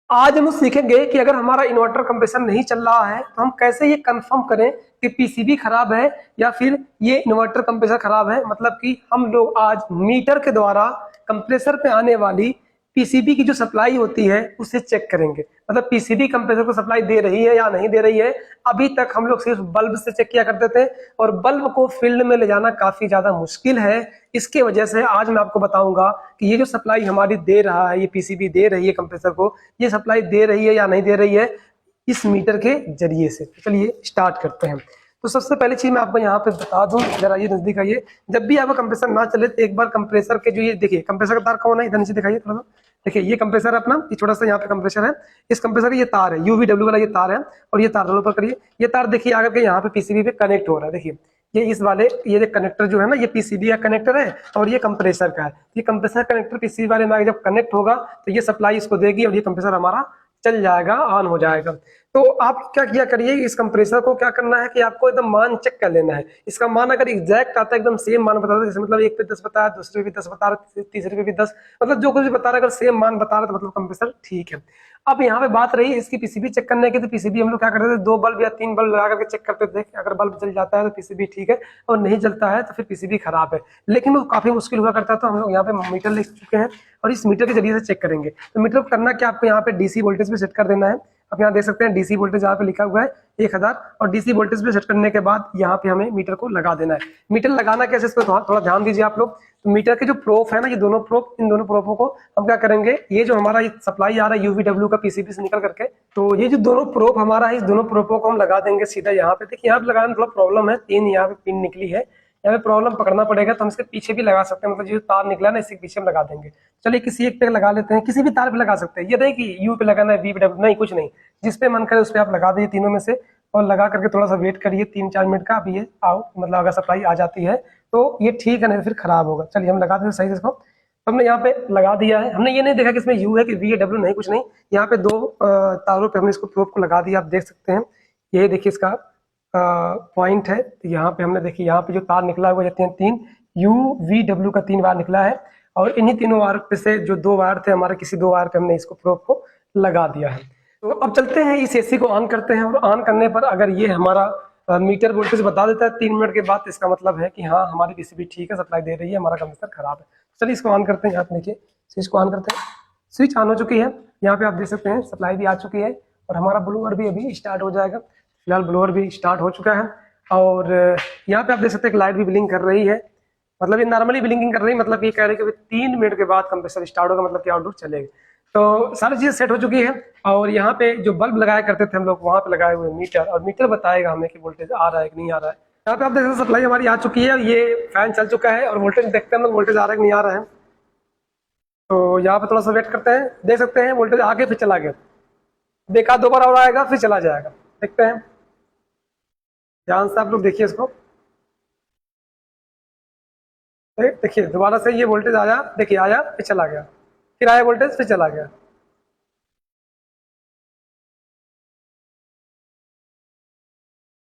आज हम सीखेंगे कि अगर हमारा इन्वर्टर कंप्रेसर नहीं चल रहा है तो हम कैसे ये कंफर्म करें कि पीसीबी खराब है या फिर ये इन्वर्टर कंप्रेसर खराब है। मतलब कि हम लोग आज मीटर के द्वारा कंप्रेसर पे आने वाली पीसीबी की जो सप्लाई होती है उसे चेक करेंगे। मतलब पीसीबी कंप्रेसर को सप्लाई दे रही है या नहीं दे रही है। अभी तक हम लोग सिर्फ बल्ब से चेक किया करते थे और बल्ब को फील्ड में ले जाना काफी ज्यादा मुश्किल है। इसके वजह से आज मैं आपको बताऊंगा कि ये जो सप्लाई हमारी दे रहा है, ये पीसीबी दे रही है कंप्रेसर को, ये सप्लाई दे रही है या नहीं दे रही है इस मीटर के जरिए से। चलिए स्टार्ट करते हैं। तो सबसे पहली चीज मैं आपको यहाँ पे बता दूं, जरा ये नजदीक आइए। जब भी आपका कंप्रेसर ना चले तो एक बार कंप्रेसर के जो ये देखिए कंप्रेसर का तार कौन है, इधर नीचे दिखाइए थोड़ा सा। देखिए ये कंप्रेसर है अपना, ये छोटा सा यहाँ पे कंप्रेसर है। इस कंप्रेसर का ये तार है, यूवीडब्ल्यू वाला ये तार है और ये तार रोल पर करिए। ये तार देखिए आगे के यहाँ पे पीसीबी पे कनेक्ट हो रहा है। देखिए ये इस वाले ये कनेक्टर जो है ना, ये पीसीबी का कनेक्टर है और ये कंप्रेसर का है। ये कंप्रेसर कनेक्टर पीसीबी वाले में जब कनेक्ट होगा तो ये सप्लाई इसको देगी और ये कंप्रेसर हमारा चल जाएगा, ऑन हो जाएगा। तो आप क्या किया करिए, इस कंप्रेसर को क्या करना है कि आपको एकदम मान चेक कर लेना है। इसका मान अगर एग्जैक्ट आता है, एकदम सेम मान बता रहा है, जैसे मतलब 1 पे 10 बता रहा है, दूसरे पे 10 बता रहा है, तीसरे पे भी 10, मतलब जो कुछ भी बता रहा है अगर सेम मान बता रहा है तो मतलब कंप्रेसर ठीक है। अब यहाँ पे बात रही इसकी पीसीबी चेक करने की, तो पीसीबी हम लोग क्या करते थे, 2 बल्ब या 3 बल्ब लगा करके चेक करते थे। अगर बल्ब जल जाता है तो पीसीबी ठीक है और नहीं जलता है तो फिर पीसीबी खराब है। लेकिन वो काफी मुश्किल हुआ करता है, तो हम लोग यहाँ पे मीटर ले चुके हैं और इस मीटर के जरिए से चेक करेंगे। तो मीटर को करना क्या, आपको यहाँ पे डीसी वोल्टेज पे सेट कर देना है। आप यहाँ देख सकते हैं डीसी वोल्टेज यहाँ पे लिखा हुआ है 1000 और डीसी वोल्टेज पे सेट करने के बाद यहाँ पे हमें मीटर को लगा देना है। मीटर लगाना कैसे, इस पर थोड़ा ध्यान दीजिए आप लोग। तो मीटर के जो प्रोफ है ना, ये दोनों प्रोफ, इन दोनों प्रोफों को हम क्या करेंगे, ये जो हमारा ये सप्लाई आ रहा है यूवीडब्ल्यू का पीसीबी से निकल करके, तो ये जो दोनों प्रोफ हमारा है, इस दोनों प्रोफों को हम लगा देंगे सीधा यहाँ पे। देखिए यहाँ पे लगाने में थोड़ा प्रॉब्लम है, 3 यहाँ पे पिन निकली है, यहाँ पे प्रॉब्लम पकड़ना पड़ेगा। तो हम इसके पीछे भी लगा सकते हैं, मतलब जो तार निकला ना इसके पीछे हम लगा देंगे। चलिए किसी एक पे लगा लेते हैं, किसी भी तार पे लगा सकते हैं। ये नहीं कि यू पे लगाना है, वी पे नहीं, कुछ नहीं, जिस पे मन करे उस पे आप लगा दीजिए तीनों में से और लगा करके थोड़ा सा वेट करिए 3-4 मिनट का। अभी ये आओ, मतलब अगर सप्लाई आ जाती है तो ये ठीक है, नहीं फिर खराब होगा। चलिए हम लगा देते सही से इसको। तो हमने यहाँ पे लगा दिया है, हमने ये नहीं देखा कि इसमें यू है कि वी है, डब्ल्यू नहीं, कुछ नहीं। यहाँ पे 2 तारों पे हमने इसको प्रोब को लगा दिया, आप देख सकते हैं। ये देखिए इसका पॉइंट है। तो यहाँ पे हमने देखिए यहाँ पे जो तार निकला हुआ है 3 यू वी डब्ल्यू का 3 वायर निकला है और इन्हीं तीनों वायर पे से जो 2 वायर थे हमारे, किसी 2 वायर पे हमने इसको प्रोब को लगा दिया है। तो अब चलते हैं इस एसी को ऑन करते हैं और ऑन करने पर अगर ये हमारा मीटर वोल्टेज बता देता है 3 मिनट के बाद, तो इसका मतलब है कि हाँ हमारी पीसीबी ठीक है, सप्लाई दे रही है, हमारा कंप्रेसर खराब है। चलिए इसको ऑन करते हैं। यहाँ पे देखिए स्विच को ऑन करते हैं, स्विच ऑन हो चुकी है। यहाँ पे आप देख सकते हैं सप्लाई भी आ चुकी है और हमारा ब्लोअर भी अभी स्टार्ट हो जाएगा। फिलहाल ब्लोअर भी स्टार्ट हो चुका है और यहाँ पे आप देख सकते हैं लाइट भी ब्लिंक कर रही है। मतलब ये नॉर्मली ब्लिंकिंग कर रही है, मतलब ये कह रहे हैं कि 3 मिनट के बाद कंप्रेसर स्टार्ट होगा, मतलब कि आउटडोर चलेगा। तो सारी चीजें सेट हो चुकी है और यहाँ पे जो बल्ब लगाया करते थे हम लोग, वहां पे लगाए हुए मीटर, और मीटर बताएगा हमें कि वोल्टेज आ रहा है कि नहीं आ रहा है। यहाँ पे आप देख सकते हैं सप्लाई हमारी आ चुकी है, ये फैन चल चुका है और वोल्टेज देखते हैं हम लोग, वोल्टेज आ रहा है कि नहीं आ रहा है। तो यहाँ पे थोड़ा सा वेट करते हैं, देख सकते हैं वोल्टेज आगे फिर चला गया, देखा 2 बार और आएगा फिर चला जाएगा। देखते हैं ध्यान से आप लोग देखिए इसको। देखिए दोबारा से ये वोल्टेज आया, देखिए आया फिर चला गया, फिर आया वोल्टेज फिर चला गया।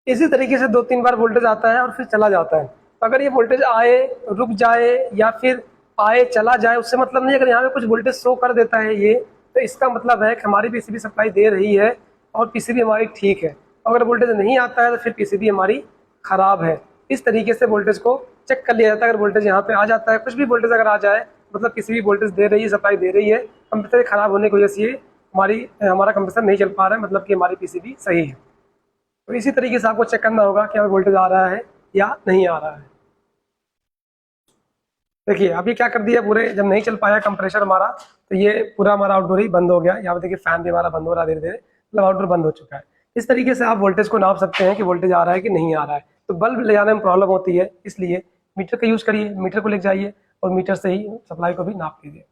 इसी तरीके से 2-3 बार वोल्टेज आता है और फिर चला जाता है। तो अगर ये वोल्टेज आए, रुक जाए या फिर आए चला जाए, उससे मतलब नहीं। अगर यहाँ पे कुछ वोल्टेज शो कर देता है ये, तो इसका मतलब है कि हमारी पीसीबी सप्लाई दे रही है और पीसीबी हमारी ठीक है। अगर वोल्टेज नहीं आता है तो फिर पीसीबी हमारी खराब है। इस तरीके से वोल्टेज को चेक कर लिया जाता है। अगर वोल्टेज यहाँ पे आ जाता है, कुछ भी वोल्टेज अगर आ जाए, मतलब किसी भी वोल्टेज दे रही है, सप्लाई दे रही है, कंप्रेसर खराब होने की वजह से हमारा कंप्रेसर नहीं चल पा रहा है, मतलब कि हमारी पीसीबी सही है। तो इसी तरीके से आपको चेक करना होगा कि हमें वोल्टेज आ रहा है या नहीं आ रहा है। देखिए अभी क्या कर दिया, पूरे जब नहीं चल पाया कंप्रेसर हमारा, तो ये पूरा हमारा आउटडोर ही बंद हो गया। यहाँ पे देखिए फैन भी हमारा बंद हो रहा है धीरे धीरे, मतलब आउटडोर बंद हो चुका है। इस तरीके से आप वोल्टेज को नाप सकते हैं कि वोल्टेज आ रहा है कि नहीं आ रहा है। तो बल्ब ले जाने में प्रॉब्लम होती है, इसलिए मीटर का यूज करिए, मीटर को ले जाइए और मीटर से ही सप्लाई को भी नाप लीजिए।